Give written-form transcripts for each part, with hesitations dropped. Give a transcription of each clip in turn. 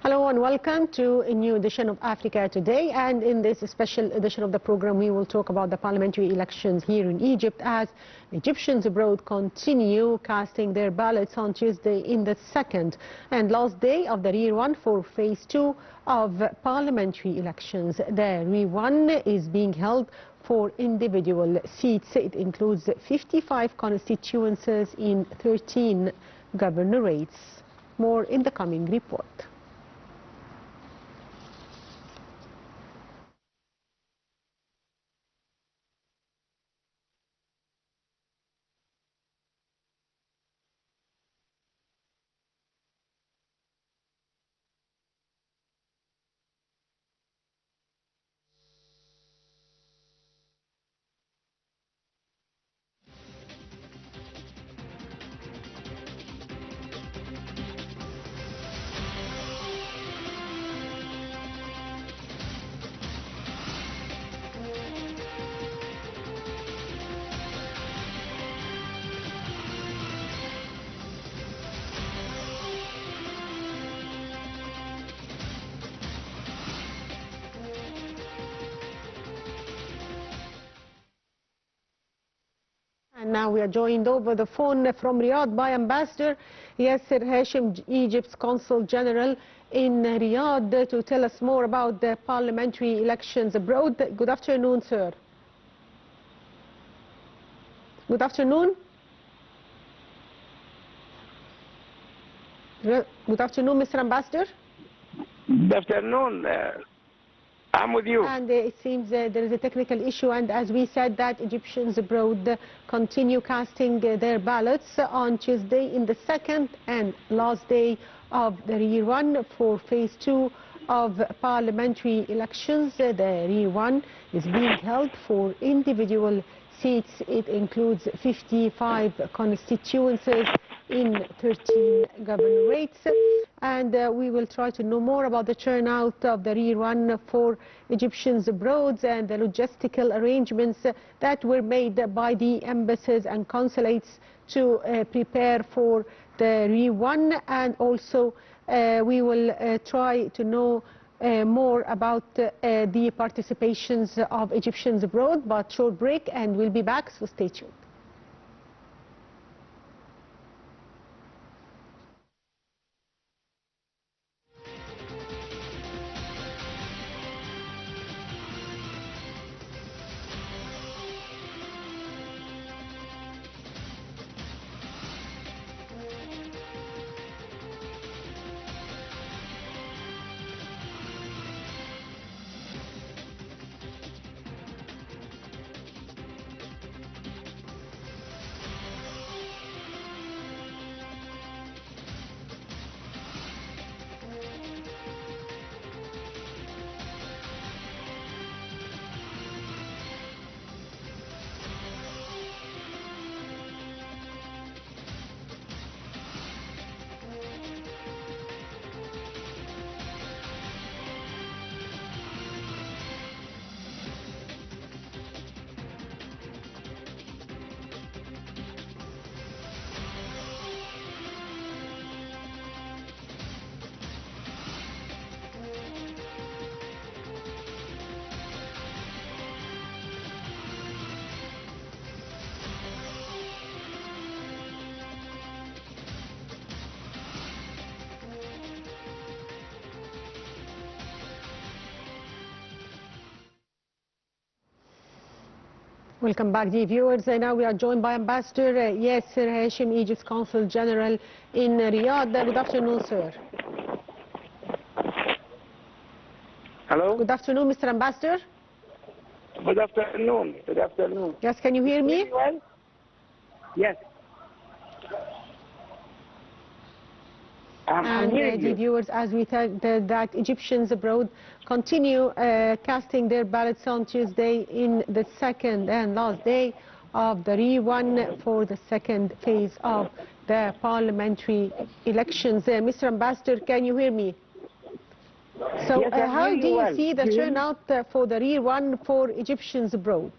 Hello and welcome to a new edition of Africa Today, and in this special edition of the program we will talk about the parliamentary elections here in Egypt as Egyptians abroad continue casting their ballots on Tuesday in the second and last day of the Year 1 for Phase 2 of parliamentary elections. The Year 1 is being held for individual seats. It includes 55 constituencies in 13 governorates. More in the coming report. And now we are joined over the phone from Riyadh by Ambassador Yasser, Hashem, Egypt's Consul General in Riyadh, to tell us more about the parliamentary elections abroad. Good afternoon, sir. Good afternoon. Good afternoon, Mr. Ambassador. Good afternoon. I'm with you. And it seems there is a technical issue, and as we said that Egyptians abroad continue casting their ballots on Tuesday in the second and last day of the Year 1 for Phase 2 of parliamentary elections. The Year 1 is being held for individual seats. It includes 55 constituencies in 13 governorates, and we will try to know more about the turnout of the Year 1 for Egyptians abroad and the logistical arrangements that were made by the embassies and consulates to prepare for the Year 1, and also we will try to know more about the participations of Egyptians abroad. But short break and we'll be back, so stay tuned. Welcome back, dear viewers. Now we are joined by Ambassador Yasser Hashem, Egypt's Consul General in Riyadh. Good afternoon, sir. Hello? Good afternoon, Mr. Ambassador. Good afternoon. Good afternoon. Yes, can you hear me? Well? Yes. I'm hearing dear you. viewers, as we said that Egyptians abroad continue casting their ballots on Tuesday in the second and last day of the Year 1 for the second phase of the parliamentary elections. Mr. Ambassador, can you hear me? So Yes, how do you see the Do you turnout for the Year 1 for Egyptians abroad?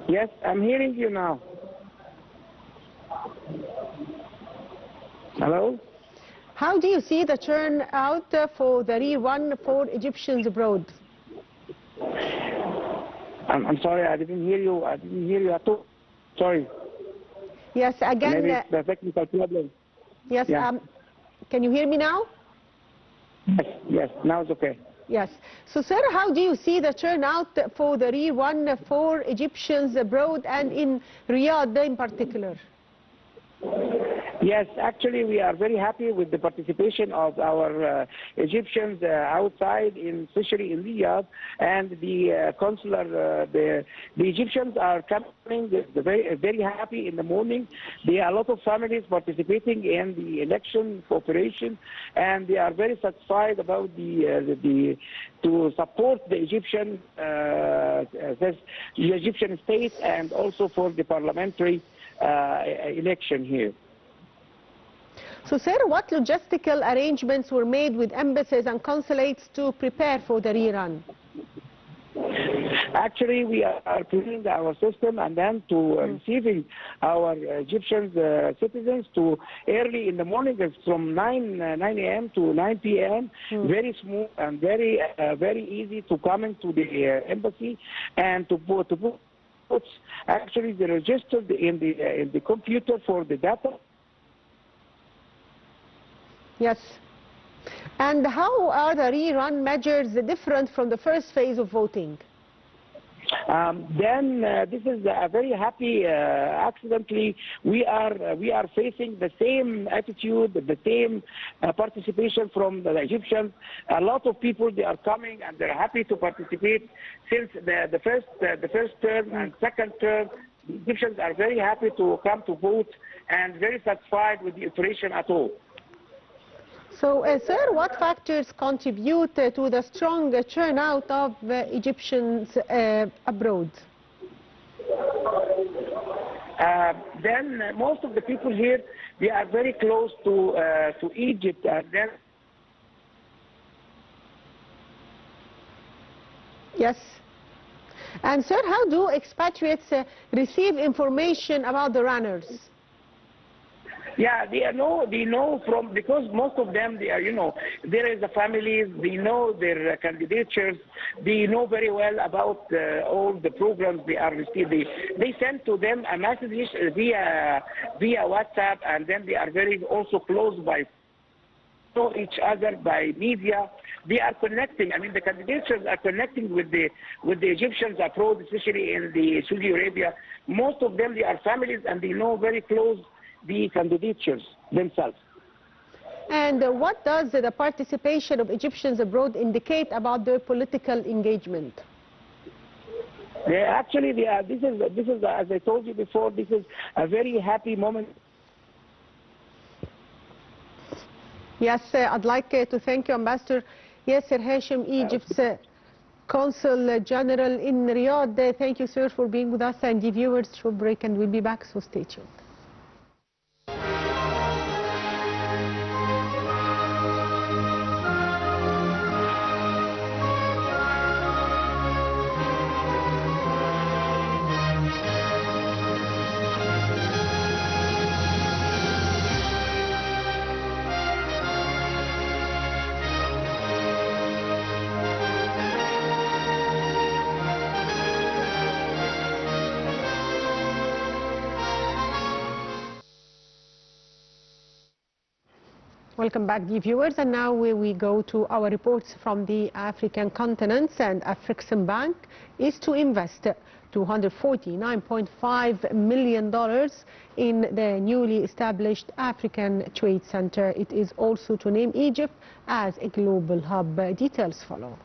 Yes, I'm hearing you now. Hello? How do you see the turnout for the rerun for Egyptians abroad? I'm sorry, I didn't hear you. I didn't hear you at all. Sorry. Yes, again. Maybe it's the technical problem. Yes. Yeah. Can you hear me now? Yes. Now it's okay. Yes. So, sir, how do you see the turnout for the rerun for Egyptians abroad and in Riyadh in particular? Yes, actually we are very happy with the participation of our Egyptians outside, especially in Riyadh, and the consular, the Egyptians are coming very happy in the morning. There are a lot of families participating in the election cooperation, and they are very satisfied about to support the Egyptian state and also for the parliamentary election here. So, sir, what logistical arrangements were made with embassies and consulates to prepare for the rerun? Actually, we are preparing our system and then to receiving our Egyptian citizens to early in the morning from 9 a.m. to 9 p.m. Very smooth and very easy to come into the embassy and to put actually they registered in the computer for the data. Yes. And how are the rerun measures different from the first phase of voting? This is a very happy. Accidentally, we are facing the same attitude, the same participation from the Egyptians. A lot of people, they are coming and they're happy to participate. Since the first term and second term, the Egyptians are very happy to come to vote and very satisfied with the operation at all. So, sir, what factors contribute to the strong turnout of Egyptians abroad? Then most of the people here, they are very close to Egypt, and then. Yes. And sir, how do expatriates receive information about the runners? Yeah, they know from, because most of them, they are, there is a families, they know their candidatures, they know very well about all the programs they are receiving. They send to them a message via WhatsApp, and then they are very also close by know each other by media. They are connecting. I mean, the candidatures are connecting with the Egyptians abroad, especially in the Saudi Arabia. Most of them, they are families, and they know very close the candidatures themselves. And what does the participation of Egyptians abroad indicate about their political engagement? Actually, this is as I told you before, this is a very happy moment. Yes, I'd like to thank you, Ambassador Yasser Hashem, Egypt's Consul General in Riyadh. Thank you, sir, for being with us, and the viewers, short break, and we'll be back, so stay tuned. Welcome back, dear viewers, and now we go to our reports from the African continents. And Afreximbank is to invest $249.5 million in the newly established African Trade Center. It is also to name Egypt as a global hub. Details follow.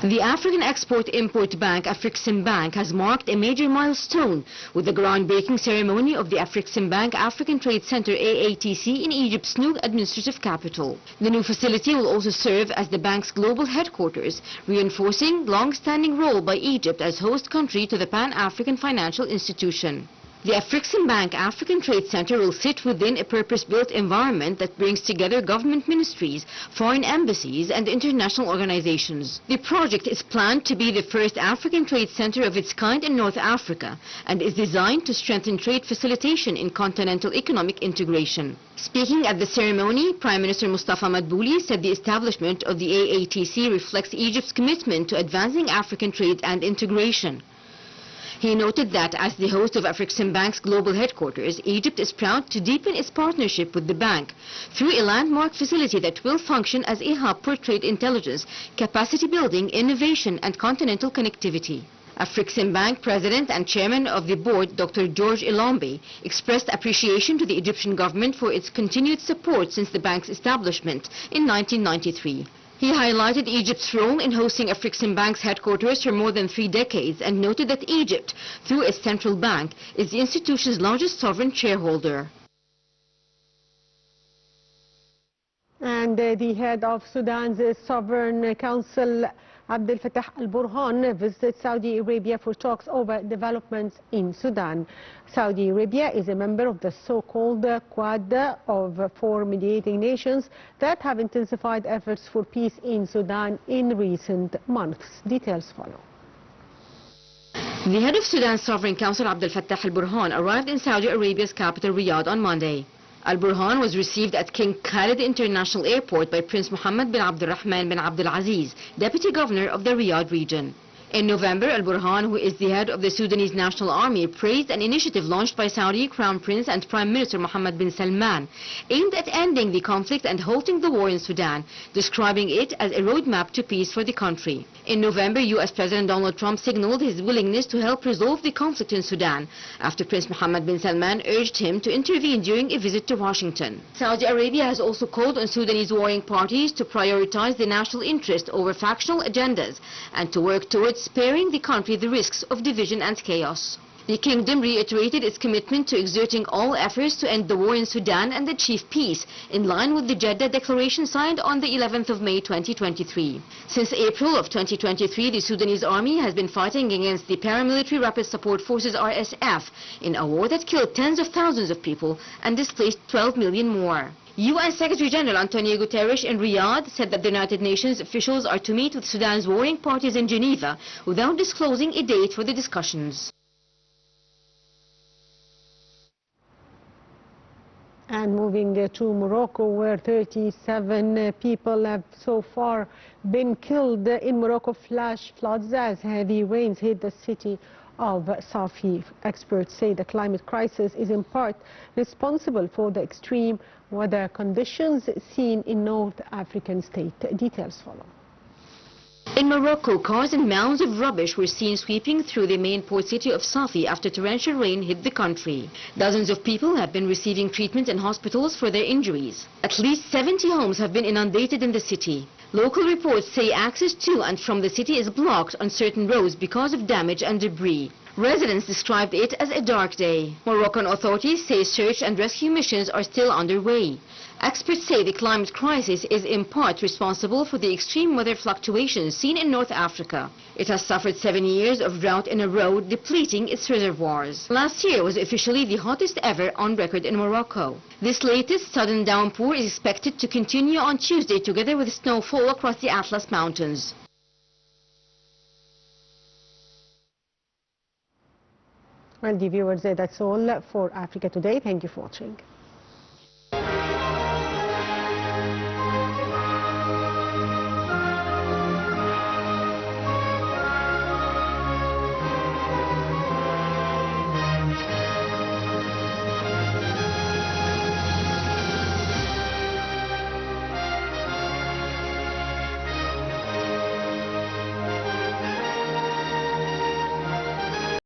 The African Export-Import Bank, Afreximbank, has marked a major milestone with the groundbreaking ceremony of the Afreximbank African Trade Center AATC in Egypt's new administrative capital. The new facility will also serve as the bank's global headquarters, reinforcing long-standing role by Egypt as host country to the Pan-African financial institution. The Afrixim Bank African Trade Center will sit within a purpose-built environment that brings together government ministries, foreign embassies and international organizations. The project is planned to be the first African trade center of its kind in North Africa and is designed to strengthen trade facilitation in continental economic integration. Speaking at the ceremony, Prime Minister Mustafa Madbouli said the establishment of the AATC reflects Egypt's commitment to advancing African trade and integration. He noted that as the host of Afrixim Bank's global headquarters, Egypt is proud to deepen its partnership with the bank through a landmark facility that will function as a hub for trade intelligence, capacity building, innovation and continental connectivity. Afrixim Bank President and Chairman of the Board, Dr. George Ilombe, expressed appreciation to the Egyptian government for its continued support since the bank's establishment in 1993. He highlighted Egypt's role in hosting Afrixim Bank's headquarters for more than 3 decades and noted that Egypt, through its central bank, is the institution's largest sovereign shareholder. And the head of Sudan's Sovereign Council, Abdel Fattah al-Burhan, visited Saudi Arabia for talks over developments in Sudan. Saudi Arabia is a member of the so-called Quad of 4 mediating nations that have intensified efforts for peace in Sudan in recent months. Details follow. The head of Sudan's Sovereign Council, Abdel Fattah al-Burhan, arrived in Saudi Arabia's capital, Riyadh, on Monday. Al-Burhan was received at King Khalid International Airport by Prince Mohammed bin Abdulrahman bin Abdul Aziz, Deputy Governor of the Riyadh region. In November, Al-Burhan, who is the head of the Sudanese National Army, praised an initiative launched by Saudi Crown Prince and Prime Minister Mohammed bin Salman, aimed at ending the conflict and halting the war in Sudan, describing it as a roadmap to peace for the country. In November, U.S. President Donald Trump signaled his willingness to help resolve the conflict in Sudan, after Prince Mohammed bin Salman urged him to intervene during a visit to Washington. Saudi Arabia has also called on Sudanese warring parties to prioritize the national interest over factional agendas and to work towards sparing the country the risks of division and chaos. The kingdom reiterated its commitment to exerting all efforts to end the war in Sudan and achieve peace, in line with the Jeddah Declaration signed on the 11th of May 2023. Since April of 2023, the Sudanese army has been fighting against the Paramilitary Rapid Support Forces RSF in a war that killed tens of thousands of people and displaced 12 million more. UN Secretary General Antonio Guterres in Riyadh said that the United Nations officials are to meet with Sudan's warring parties in Geneva without disclosing a date for the discussions. And moving to Morocco, where 37 people have so far been killed in Morocco flash floods as heavy rains hit the city of Safi. Experts say the climate crisis is in part responsible for the extreme weather conditions seen in North African state. Details follow. In Morocco, cars and mounds of rubbish were seen sweeping through the main port city of Safi after torrential rain hit the country. Dozens of people have been receiving treatment in hospitals for their injuries. At least 70 homes have been inundated in the city. Local reports say access to and from the city is blocked on certain roads because of damage and debris. Residents described it as a dark day. Moroccan authorities say search and rescue missions are still underway. Experts say the climate crisis is in part responsible for the extreme weather fluctuations seen in North Africa. It has suffered 7 years of drought in a row, depleting its reservoirs. Last year was officially the hottest ever on record in Morocco. This latest sudden downpour is expected to continue on Tuesday, together with snowfall across the Atlas Mountains. Well, dear viewers, that's all for Africa Today. Thank you for watching.